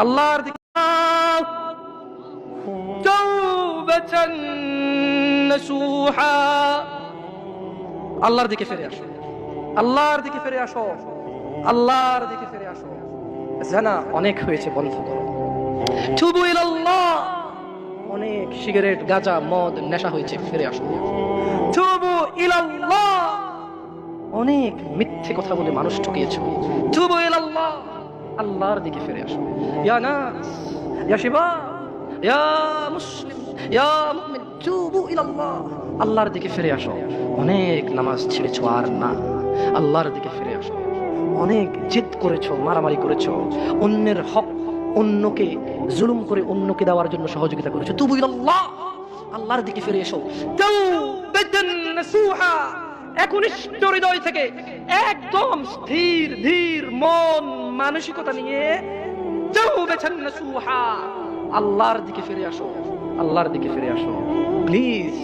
আল্লাহর দিকে তাওবাতান নাসুহা। আল্লাহর দিকে ফিরে আসো, আল্লাহর দিকে ফিরে আসো, আল্লাহর দিকে ফিরে আসো। জানা অনেক হয়েছে, বন্ধ করো। তুবু ইলাল্লাহ, অনেক সিগারেট, গাঁজা, মদ, নেশা হয়েছে, ফিরে আসো। তুবু ইলাল্লাহ, অনেক মিথ্যে কথা বলে মানুষ ঠকিয়েছো। তুবু ইলাল্লাহ, আল্লাহর দিকে ফিরে আসো। ইয়া নাস, ইয়া শিবাব, ইয়া মুসলিম, ইয়া মুমিন, তুবু ইলাল্লাহ, আল্লাহর দিকে ফিরে আসো। অনেক নামাজ ছেড়েছো, আর না, আল্লাহর দিকে ফিরে আসো। অনেক জিদ করেছো, মারামারি করেছো, অন্যের হক, অন্যকে জুলুম করে অন্যকে দেওয়ার জন্য সহযোগিতা করেছো। তুবু ইলাল্লাহ, আল্লাহর দিকে ফিরে এসো। তাওবাতান নাসুহা, একনিষ্ঠ হৃদয় থেকে, একদম স্থির ধীর মন মানসিকতা নিয়ে তাওবাতান নাসুহা, আল্লাহর দিকে ফিরে আসো, আল্লাহর দিকে ফিরে আসো। প্লিজ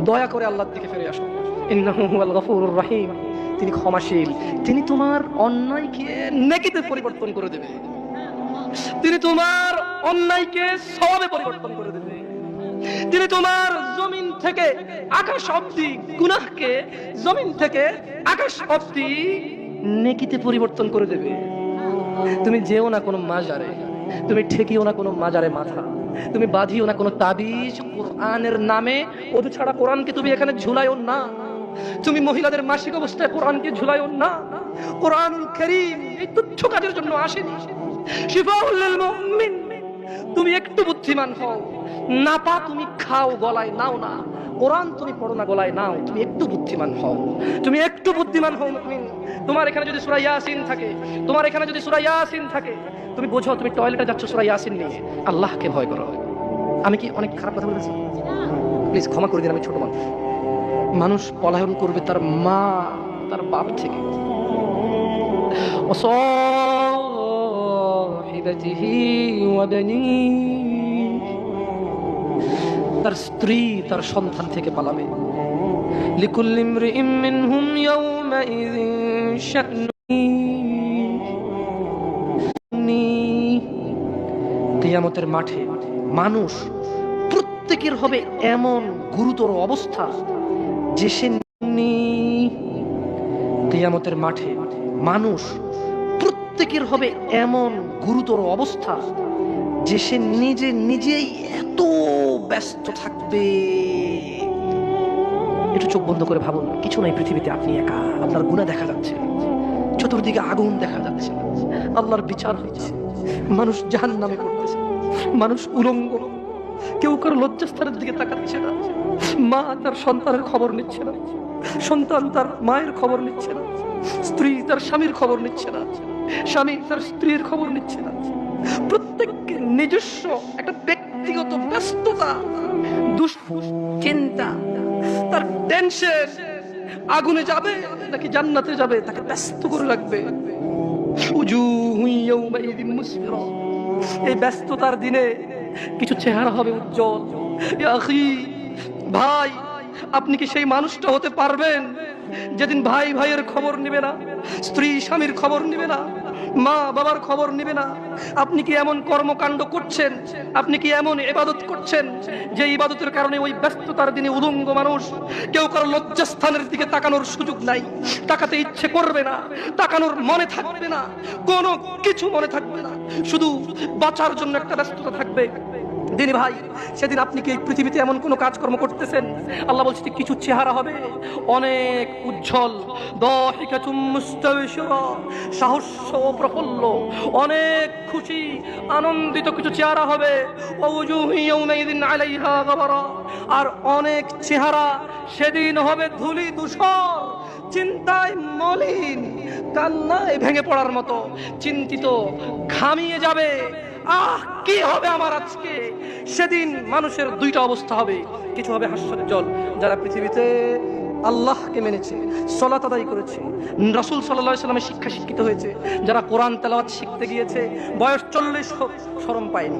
দয়া করে আল্লাহর দিকে ফিরে আসো। ইন্নাহু হুয়াল গফুরুর রহিম, তিনি ক্ষমাশীল। তিনি তোমার অন্যায়কে নেকিতে পরিবর্তন করে দেবে, তিনি তোমার অন্যায়কে সওয়াবে পরিবর্তন করে দেবে। তিনি তোমার জমিন থেকে আকাশ অবধি গুনাহকে জমিন থেকে আকাশ অবধি নেকিতে পরিবর্তন করে দেবে। তুমি যেও না কোনো মাজারে, তুমি ঠেকিও না কোনো মাজারে মাথা, তুমি বাঁধিও না কোনো তাবিজ। কোরআনের নামে ওদু ছাড়া কোরআনকে তুমি এখানে ঝুলাইও না। তুমি মহিলাদের মাসিক অবস্থায় কোরআনকে ঝুলাইও না। কোরআনুল কারীম এই তুচ্ছ কাজের জন্য আসেনি। শিফাউল লিল মুমিন, তুমি একটু বুদ্ধিমান হও। নাপা তুমি খাও, গলায় নাও না। কোরআন তুমি পড়ো না, গলায় নাও। তুমি একটু বুদ্ধিমান হও, তুমি একটু বুদ্ধিমান হও মুমিন। তোমার এখানে যদি সূরা ইয়াসিন থাকে, তোমার এখানে যদি সূরা ইয়াসিন থাকে, তুমি বোঝো তুমি টয়লেটে যাচ্ছ সূরা ইয়াসিন নিয়ে। আল্লাহকে ভয় করো। আমি কি অনেক খারাপ কথা বলেছি? প্লিজ ক্ষমা করে দিন, আমি ছোট মানুষ। মানুষ পলায়ন করবে তার মা, তার বাপ থেকে। তার স্ত্রী, তার সন্তান থেকে পালাবে। লিকুল্লি ইমরিইম মিনহুম ইয়াওমাইযিন শা'নুন। কিয়ামতের মাঠে মানুষ প্রত্যেকের হবে এমন গুরুতর অবস্থা যে সে, কিয়ামতের মাঠে মানুষ প্রত্যেকের হবে এমন গুরুতর অবস্থা যে সে নিজে নিজেই এত ব্যস্ত থাকবে। একটু চোখ বন্ধ করে ভাবুন, কিছু নাই পৃথিবীতে, আপনি একা। আপনার গুনাহ দেখা যাচ্ছে, চতুর্দিকে আগুন দেখা যাচ্ছে, আল্লাহর বিচার হচ্ছে, মানুষ জাহান্নামে পড়তেছে, মানুষ উলঙ্গ, কেউ কারো লজ্জাস্থানের দিকে তাকাচ্ছে না। মা তার সন্তানের খবর নিচ্ছে না, সন্তান তার মায়ের খবর নিচ্ছে না, স্ত্রী তার স্বামীর খবর নিচ্ছে না, স্বামী তার স্ত্রীর খবর নিচ্ছে না। প্রত্যেকের নিজস্ব একটা ব্যক্তিগত ব্যস্ততা, দুশ্চিন্তা, তার টেনশন, আগুনে যাবে নাকি জান্নাতে যাবে তাকে ব্যস্ত করে রাখবে। এই ব্যস্ততার দিনে কিছু চেহারা হবে উজ্জ্বল। ইয়া আখি, ভাই, আপনি কি সেই মানুষটা হতে পারবেন যেদিন ভাই ভাইয়ের খবর নেবে না, স্ত্রী স্বামীর খবর নেবে না, মা বাবার খবর নেবে না? আপনি কি এমন কর্মকাণ্ড করছেন, আপনি কি এমন ইবাদত করছেন যে ইবাদতের কারণে ওই ব্যস্ততার দিনে উলঙ্গ মানুষ, কেউ কারো লজ্জাস্থানের দিকে তাকানোর সুযোগ নাই, তাকাতে ইচ্ছে করবে না, তাকানোর মনে থাকবে না, কোনো কিছু মনে থাকবে না, শুধু বাঁচার জন্য একটা ব্যস্ততা থাকবে। দিনী ভাই, সেদিন আপনি কি এই পৃথিবীতে এমন কোনো কাজকর্ম করতেছেন? আল্লাহ বলছে কিছু চেহারা হবে অনেক উজ্জ্বল, দাহিকাতুম মুস্তাবশিরা, সাহস্য প্রফুল্ল, অনেক খুশি আনন্দিত কিছু চেহারা হবে। ওয়াজুহু ইয়াউমাইযিন আলাইহা গাবারা, আর অনেক চেহারা সেদিন হবে ধুলি ধূসর, চিন্তায় মলিন, কান্নায় ভেঙে পড়ার মতো, চিন্তিত, ঘামিয়ে যাবে। আহ, কি হবে আমার আজকে? সেদিন মানুষের দুইটা অবস্থা হবে, কিছু হবে হাস্যোজ্জ্বল, যারা পৃথিবীতে আল্লাহকে মেনেছে, সালাত আদায় করেছে, রাসূল সাল্লাল্লাহু আলাইহি ওয়াসাল্লামের শিক্ষা শিক্ষিত হয়েছে, যারা কোরআন তেলাওয়াত শিখতে গিয়েছে, বয়স 40 শরম পায়নি।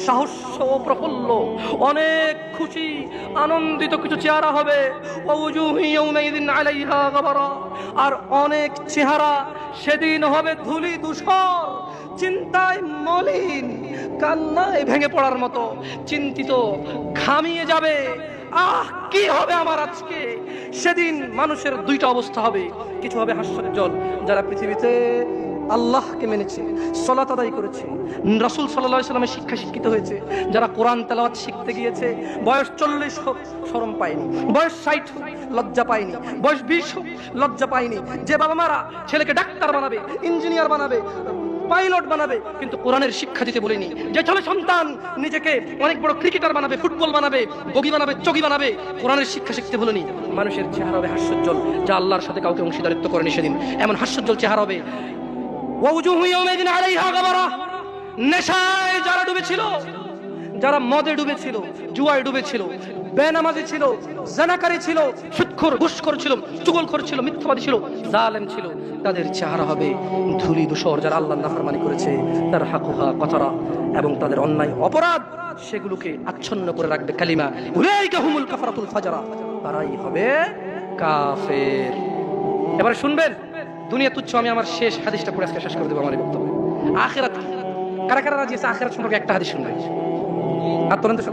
সাহস প্রফুল্ল, অনেক খুশি আনন্দিত কিছু চেহারা হবে। আর অনেক চেহারা সেদিন হবে ধুলি ধূসর, চিন্তায় মলিন, কান্নায় ভেঙে পড়ার মতো, চিন্তিত, ঘামিয়ে যাবে। আহ, কি হবে আমার আজকে? সেদিন মানুষের দুইটা অবস্থা হবে, কিছু হবে হাস্যোজ্জ্বল, যারা পৃথিবীতে আল্লাহকে মেনেছে, সালাত আদায় করেছে, রাসূল সাল্লাল্লাহু আলাইহি ওয়াসাল্লামের শিক্ষা শিক্ষিত হয়েছে, যারা কোরআন তেলাওয়াত শিখতে গিয়েছে, বয়স 40 হোক শরম পায়নি, বয়স 60 হোক লজ্জা পায়নি, বয়স 20 হোক লজ্জা পায়নি। যে বাবা মারা ছেলেকে ডাক্তার বানাবে, ইঞ্জিনিয়ার বানাবে, পাইলট বানাবে, কিন্তু কোরআনের শিক্ষা দিতে বলিনি। যে ছেলে সন্তান নিজেকে অনেক বড় ক্রিকেটার বানাবে, ফুটবল বানাবে, বগি বানাবে, চগি বানাবে, কোরআনের শিক্ষা শিখতে বলিনি। মানুষের চেহারা হবে হাস্যোজ্জ্বল, যা আল্লাহর সাথে কাউকে অংশীদারিত্ব করেনি সেদিন। এমন হাস্যোজ্জ্বল চেহারা হবে। নেশায় যারা ডুবেছিল, যারা মদে ডুবেছিল, জুয়ায় ডুবেছিল, বেনামাজি ছিল, জানাকারী ছিল, সুদখোর, ঘুষখোর ছিল, চুগলখোর ছিল, মিথ্যাবাদী ছিল, জালেম ছিল, তাদের চেহারা হবে ধুলি ধূসর। যারা আল্লাহর নাফরমানি করেছে, তার হাকুহা কথারা এবং তাদের অন্যায় অপরাধ সেগুলোকে আচ্ছন্ন করে রাখবে কালিমা, উলাইকা হুমুল কাফারাতুল ফাজরা, তারাই হবে কাফের। এবারে শুনবেন, দুনিয়া তুচ্ছ। আমি আমার শেষ হাদিসটা পড়ে আজকে শেষ করে দেবো আমার বক্তব্য। আখিরাত, কারা কারা রাজি আছে আখিরাত সম্পর্কে একটা হাদিস শুনবেন? আর তোরেন তো